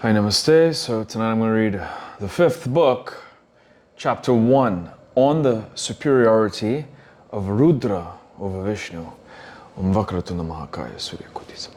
Hi, Namaste. So tonight I'm going to read the fifth book, chapter 1, on the superiority of Rudra over Vishnu. Om Vakratuna Mahakaya Surya Kotisam.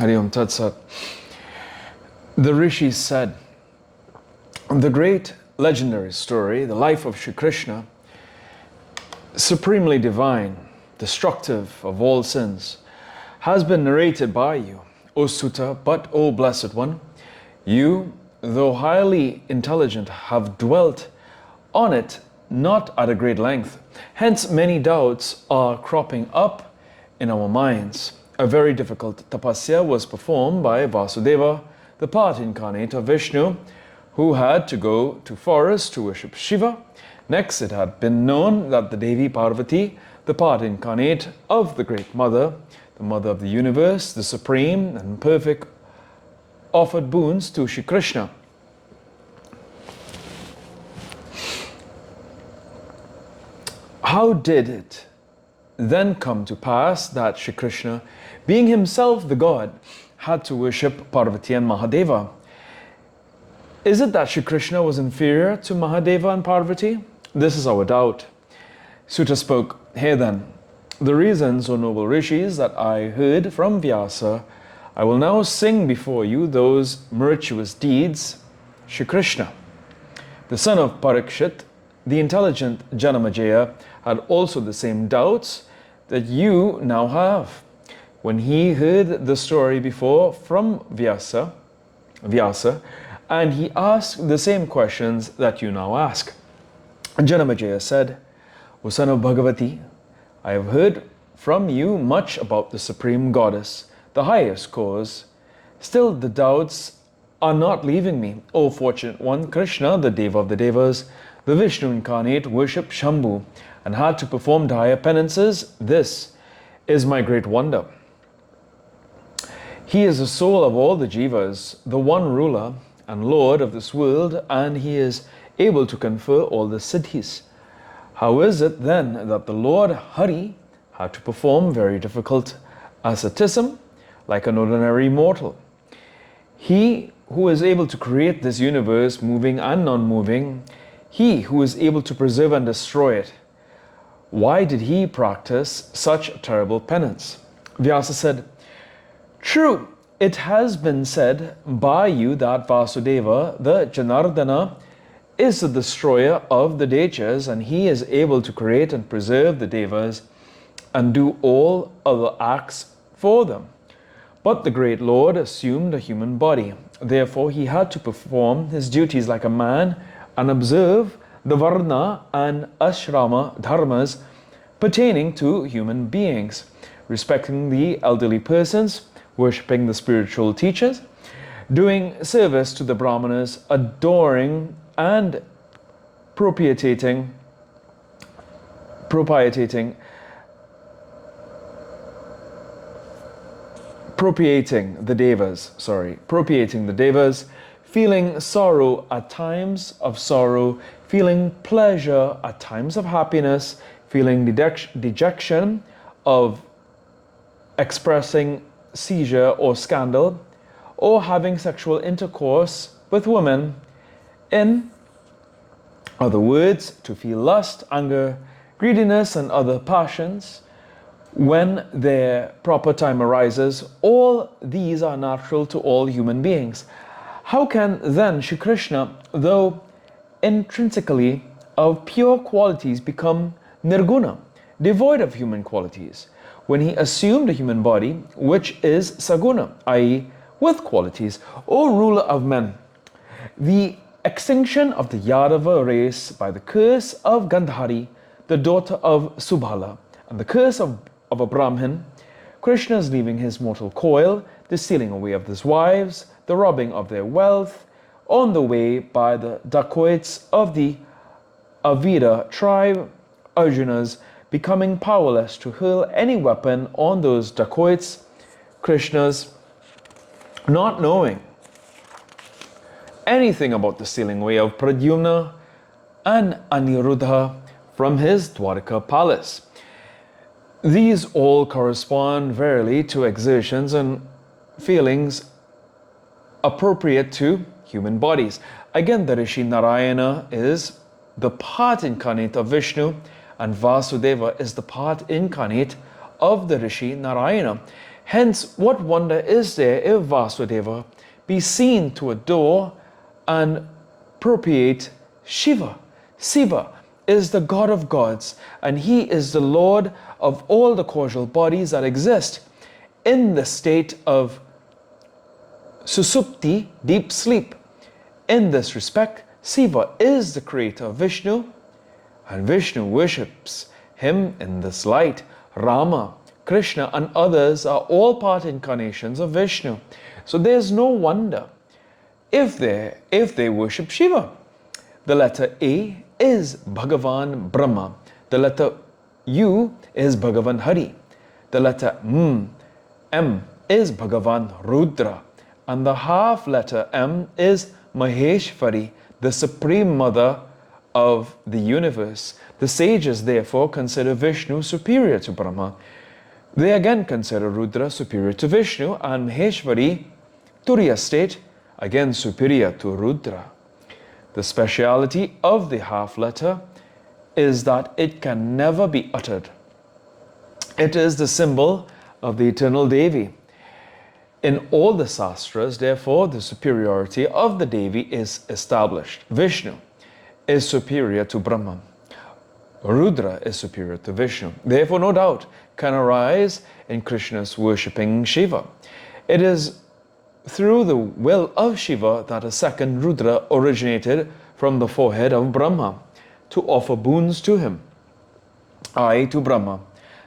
Hari Om Tat Sat. The rishis said, the great legendary story, the life of Shri Krishna, supremely divine, destructive of all sins, has been narrated by you, O Sutta, but O Blessed One, you, though highly intelligent, have dwelt on it not at a great length. Hence many doubts are cropping up in our minds. A very difficult tapasya was performed by Vasudeva, the part incarnate of Vishnu, who had to go to forest to worship Shiva. Next, it had been known that the Devi Parvati, the part incarnate of the Great Mother, the Mother of the Universe, the Supreme and Perfect, offered boons to Shri Krishna. How did it then come to pass that Shri Krishna, being himself the God, had to worship Parvati and Mahadeva? Is it that Shri Krishna was inferior to Mahadeva and Parvati? This is our doubt. Sutta spoke, Hear then the reasons, O noble rishis, that I heard from Vyasa. I will now sing before you those virtuous deeds. Shri Krishna, the son of Parikshit, the intelligent Janamajaya, had also the same doubts that you now have. When he heard the story before from Vyasa, and he asked the same questions that you now ask. Janamajaya said, O son of Bhagavati, I have heard from you much about the Supreme Goddess, the highest cause. Still the doubts are not leaving me. O fortunate one, Krishna, the Deva of the Devas, the Vishnu incarnate, worshipped Shambhu and had to perform dire penances. This is my great wonder. He is the soul of all the jivas, the one ruler and lord of this world, and he is able to confer all the siddhis. How is it then that the Lord Hari had to perform very difficult asceticism like an ordinary mortal? He who is able to create this universe, moving and non-moving, he who is able to preserve and destroy it, why did he practice such terrible penance? Vyasa said, True, it has been said by you that Vasudeva, the Janardana, is the destroyer of the Dechas, and he is able to create and preserve the Devas and do all other acts for them. But the great Lord assumed a human body. Therefore, he had to perform his duties like a man and observe the Varna and Ashrama dharmas pertaining to human beings, respecting the elderly persons, worshipping the spiritual teachers, doing service to the Brahmanas, adoring and propitiating the Devas, feeling sorrow at times of sorrow, feeling pleasure at times of happiness, feeling dejection of expressing seizure or scandal, or having sexual intercourse with women. In other words, to feel lust, anger, greediness, and other passions when their proper time arises. All these are natural to all human beings. How can then Shri Krishna, though intrinsically of pure qualities, become nirguna, devoid of human qualities? when he assumed a human body, which is saguna, i.e., with qualities, O ruler of men. The extinction of the Yadava race by the curse of Gandhari, the daughter of Subala, and the curse of a Brahmin, Krishna's leaving his mortal coil, the stealing away of his wives, the robbing of their wealth, on the way by the dacoits of the Avida tribe, Arjuna's becoming powerless to hurl any weapon on those dacoits, Krishna's not knowing anything about the stealing away of Pradyumna and Aniruddha from his Dwarka palace. These all correspond verily to exertions and feelings appropriate to human bodies. Again, the Rishi Narayana is the part incarnate of Vishnu, and Vasudeva is the part incarnate of the Rishi Narayana. Hence, what wonder is there if Vasudeva be seen to adore and propitiate Shiva? Shiva is the god of gods, and he is the lord of all the causal bodies that exist. In the state of susupti, deep sleep. In this respect, Shiva is the creator of Vishnu, and Vishnu worships him in this light. Rama, Krishna, and others are all part incarnations of Vishnu. So there's no wonder if they worship Shiva. The letter A is Bhagavan Brahma. The letter U is Bhagavan Hari. The letter M is Bhagavan Rudra. And the half letter M is Maheshwari, the Supreme Mother of the universe. The sages therefore consider Vishnu superior to Brahma. They again consider Rudra superior to Vishnu, and Maheshwari, Turiya state, again superior to Rudra. The speciality of the half letter is that it can never be uttered. It is the symbol of the eternal Devi. In all the sastras, therefore, the superiority of the Devi is established. Vishnu is superior to Brahma. Rudra is superior to Vishnu. Therefore, no doubt can arise in Krishna's worshipping Shiva. It is through the will of Shiva that a second Rudra originated from the forehead of Brahma to offer boons to him, i.e. to Brahma.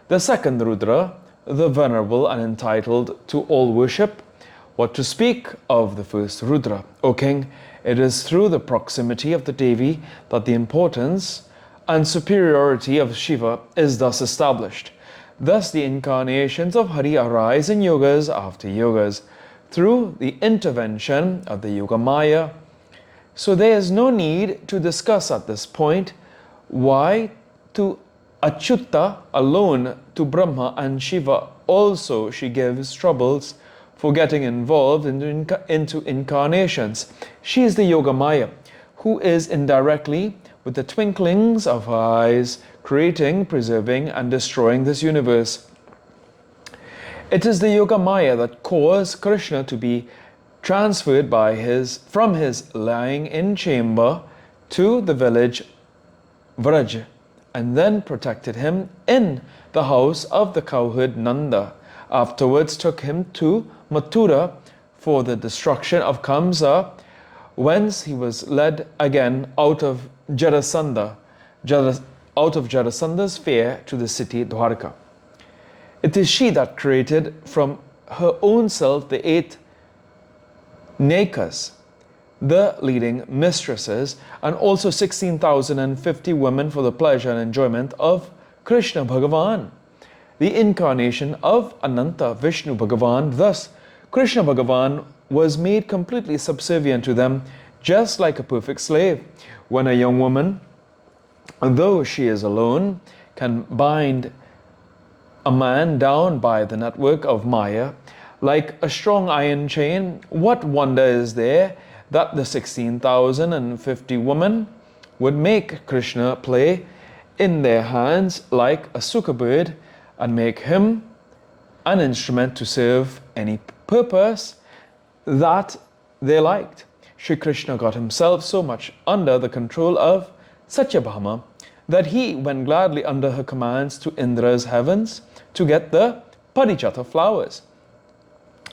The second Rudra, the venerable and entitled to all worship. What to speak of the first Rudra? O king, it is through the proximity of the Devi that the importance and superiority of Shiva is thus established. Thus the incarnations of Hari arise in yogas after yogas through the intervention of the Yoga Maya. So there is no need to discuss at this point why to Achyuta alone, to Brahma and Shiva also she gives troubles for getting involved into incarnations. She is the Yoga Maya, who is indirectly, with the twinklings of her eyes, creating, preserving, and destroying this universe. It is the Yoga Maya that caused Krishna to be transferred from his lying in chamber to the village Vraj, and then protected him in the house of the cowherd Nanda. Afterwards took him to Mathura for the destruction of Kamsa, whence he was led again out of Jarasanda's fear to the city Dwarka. It is she that created from her own self the 8 Nekas, the leading mistresses, and also 16,050 women for the pleasure and enjoyment of Krishna Bhagavan, the incarnation of Ananta Vishnu Bhagavan. Thus, Krishna Bhagavan was made completely subservient to them, just like a perfect slave. When a young woman, though she is alone, can bind a man down by the network of Maya, like a strong iron chain, what wonder is there that the 16,050 women would make Krishna play in their hands like a suka bird and make him an instrument to serve any purpose that they liked. Shri Krishna got himself so much under the control of Satyabhama that he went gladly under her commands to Indra's heavens to get the Parijata flowers.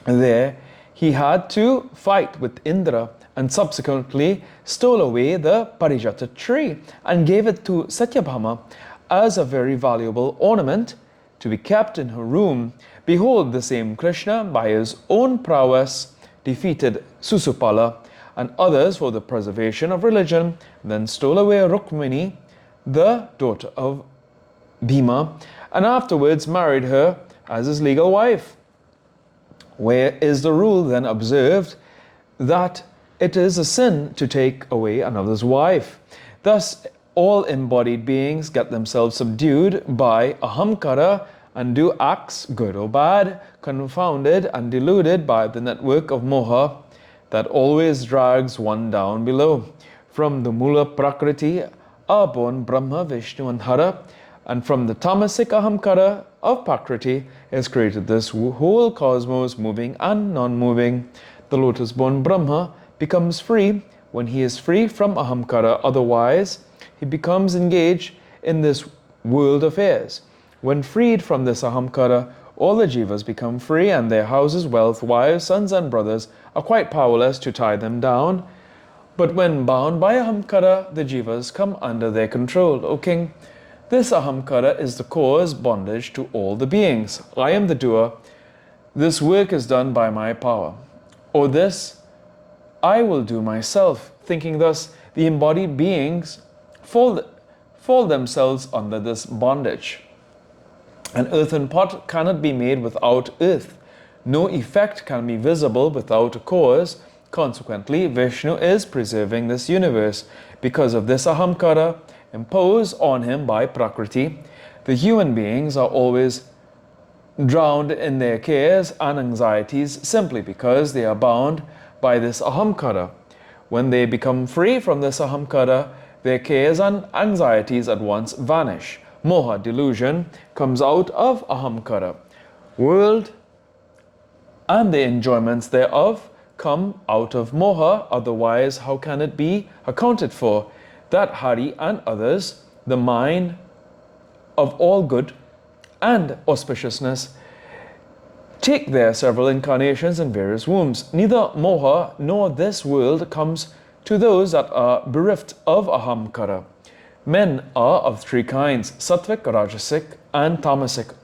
There he had to fight with Indra and subsequently stole away the Parijata tree and gave it to Satyabhama as a very valuable ornament to be kept in her room. Behold, the same Krishna, by his own prowess, defeated Susupala and others for the preservation of religion, then stole away Rukmini, the daughter of Bhima, and afterwards married her as his legal wife. Where is the rule then observed that it is a sin to take away another's wife? Thus, all embodied beings get themselves subdued by ahamkara and do acts, good or bad, confounded and deluded by the network of moha that always drags one down below. From the mula prakriti are born Brahma, Vishnu and Hara, and from the tamasic ahamkara of prakriti is created this whole cosmos, moving and non-moving. The lotus-born Brahma becomes free when he is free from ahamkara, otherwise he becomes engaged in this world affairs. When freed from this ahamkara, all the jivas become free, and their houses, wealth, wives, sons and brothers are quite powerless to tie them down. But when bound by ahamkara, the jivas come under their control. O king, this ahamkara is the cause bondage to all the beings. I am the doer. This work is done by my power. Or this I will do myself. Thinking thus, the embodied beings fall themselves under this bondage. An earthen pot cannot be made without earth. No effect can be visible without a cause. Consequently, Vishnu is preserving this universe. Because of this ahamkara imposed on him by Prakriti, the human beings are always drowned in their cares and anxieties simply because they are bound by this ahamkara. When they become free from this ahamkara, their cares and anxieties at once vanish. Moha, delusion, comes out of ahamkara. World and the enjoyments thereof come out of moha, otherwise how can it be accounted for that Hari and others, the mind of all good and auspiciousness, take their several incarnations in various wombs? Neither moha nor this world comes to those that are bereft of ahamkara. Men are of three kinds, sattvic, rajasic and tamasic.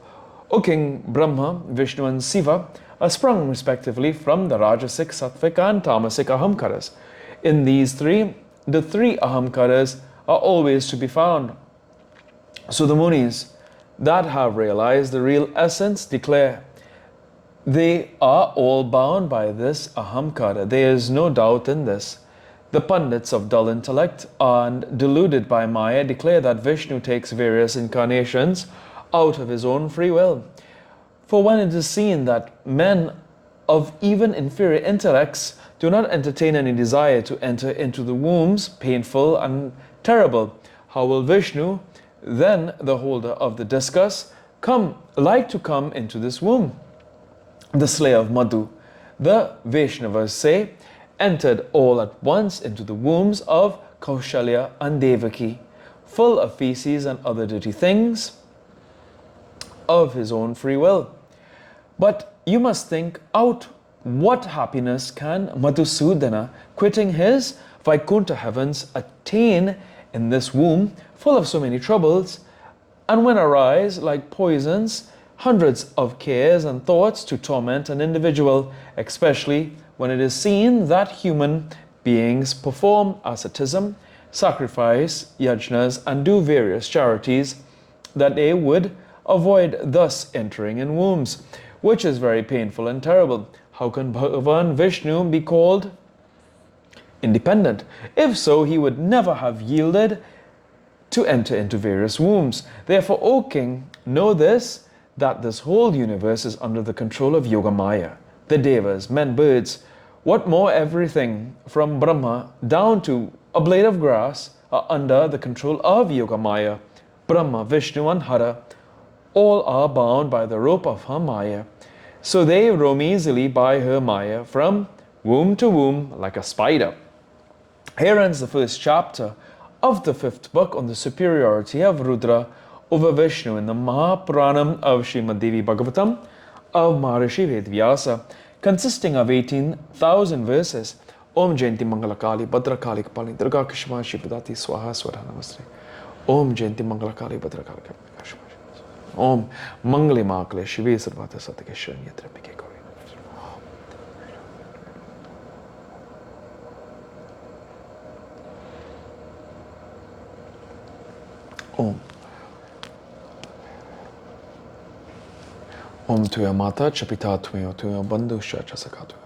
O king, Brahma, Vishnu and Siva are sprung respectively from the rajasic, sattvic and tamasic ahamkaras. In these three, the three ahamkaras are always to be found. So the Munis that have realized the real essence declare they are all bound by this ahamkara. There is no doubt in this. The Pandits of dull intellect and deluded by Maya declare that Vishnu takes various incarnations out of his own free will. For when it is seen that men of even inferior intellects do not entertain any desire to enter into the wombs, painful and terrible, how will Vishnu, then the holder of the discus, like to come into this womb? The slayer of Madhu, the Vaishnavas say, entered all at once into the wombs of Kaushalya and Devaki, full of feces and other dirty things of his own free will. But you must think out what happiness can Madhusudana, quitting his Vaikuntha heavens, attain in this womb full of so many troubles, and when arise like poisons hundreds of cares and thoughts to torment an individual, especially when it is seen that human beings perform asceticism, sacrifice, yajnas, and do various charities, that they would avoid thus entering in wombs, which is very painful and terrible. How can Bhagavan Vishnu be called independent? If so, he would never have yielded to enter into various wombs. Therefore, O king, know this, that this whole universe is under the control of Yogamaya. The devas, men, birds, what more, everything from Brahma down to a blade of grass are under the control of Yogamaya. Brahma, Vishnu and Hara all are bound by the rope of her Maya. So they roam easily by her Maya from womb to womb like a spider. Here ends the first chapter of the fifth book on the superiority of Rudra over Vishnu in the Maha Puranam of Srimad Devi Bhagavatam of Maharishi Vedvyasa, consisting of 18,000 verses. Om Jayanti Mangala Kali Bhadra Kali Kapali Durga Kashma Shipudati Swaha Swara Namaste. Om Jayanti Mangala Kali Bhadra Kali Kashma. Om Mangali Makale Shive Sarvata Satakeshan Yatrapike Kori. Om. Om Tuya Mata Chapita Tuyo Tuyo Bandhu Shachasakatu.